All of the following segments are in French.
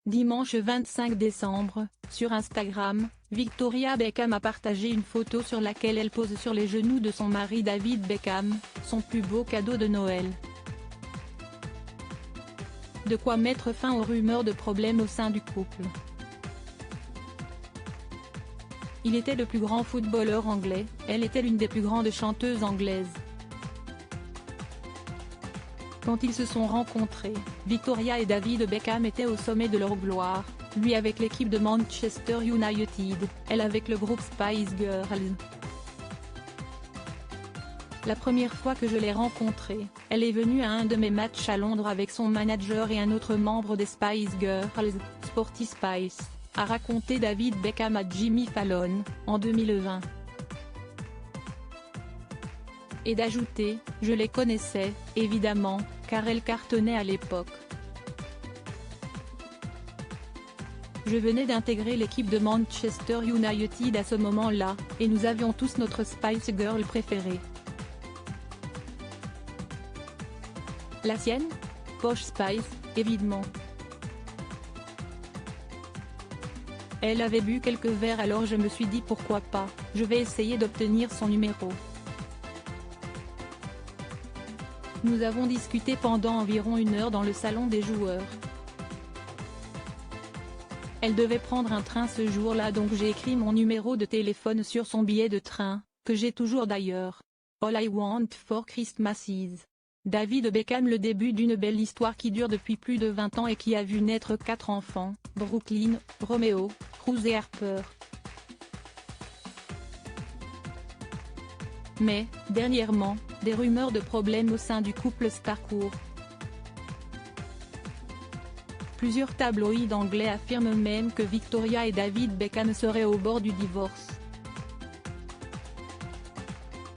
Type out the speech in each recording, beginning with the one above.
Dimanche 25 décembre, sur Instagram, Victoria Beckham a partagé une photo sur laquelle elle pose sur les genoux de son mari David Beckham, son plus beau cadeau de Noël. De quoi mettre fin aux rumeurs de problèmes au sein du couple. Il était le plus grand footballeur anglais, elle était l'une des plus grandes chanteuses anglaises. Quand ils se sont rencontrés, Victoria et David Beckham étaient au sommet de leur gloire, lui avec l'équipe de Manchester United, elle avec le groupe Spice Girls. La première fois que je l'ai rencontrée, elle est venue à un de mes matchs à Londres avec son manager et un autre membre des Spice Girls, Sporty Spice, a raconté David Beckham à Jimmy Fallon, en 2020. Et d'ajouter, je les connaissais, évidemment, car elles cartonnaient à l'époque. Je venais d'intégrer l'équipe de Manchester United à ce moment-là, et nous avions tous notre Spice Girl préférée. La sienne? Posh Spice, évidemment. Elle avait bu quelques verres alors je me suis dit pourquoi pas, je vais essayer d'obtenir son numéro. Nous avons discuté pendant environ 1 heure dans le salon des joueurs. Elle devait prendre un train ce jour-là donc j'ai écrit mon numéro de téléphone sur son billet de train, que j'ai toujours d'ailleurs. All I Want for Christmas is David Beckham. Le début d'une belle histoire qui dure depuis plus de 20 ans et qui a vu naître 4 enfants, Brooklyn, Romeo, Cruz et Harper. Mais, dernièrement, des rumeurs de problèmes au sein du couple parcourent. Plusieurs tabloïds anglais affirment même que Victoria et David Beckham seraient au bord du divorce.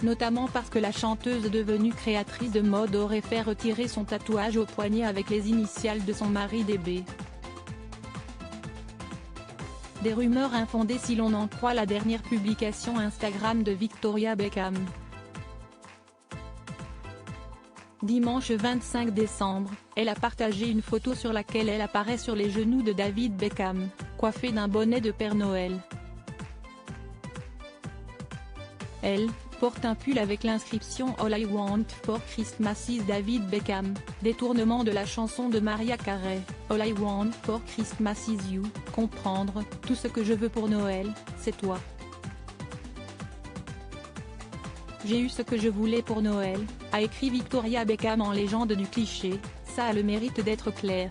Notamment parce que la chanteuse devenue créatrice de mode aurait fait retirer son tatouage au poignet avec les initiales de son mari DB. Des rumeurs infondées si l'on en croit la dernière publication Instagram de Victoria Beckham. Dimanche 25 décembre, elle a partagé une photo sur laquelle elle apparaît sur les genoux de David Beckham, coiffée d'un bonnet de Père Noël. Elle porte un pull avec l'inscription All I Want for Christmas is David Beckham, détournement de la chanson de Mariah Carey, All I Want for Christmas is You, comprendre, tout ce que je veux pour Noël, c'est toi. J'ai eu ce que je voulais pour Noël, a écrit Victoria Beckham en légende du cliché, ça a le mérite d'être clair.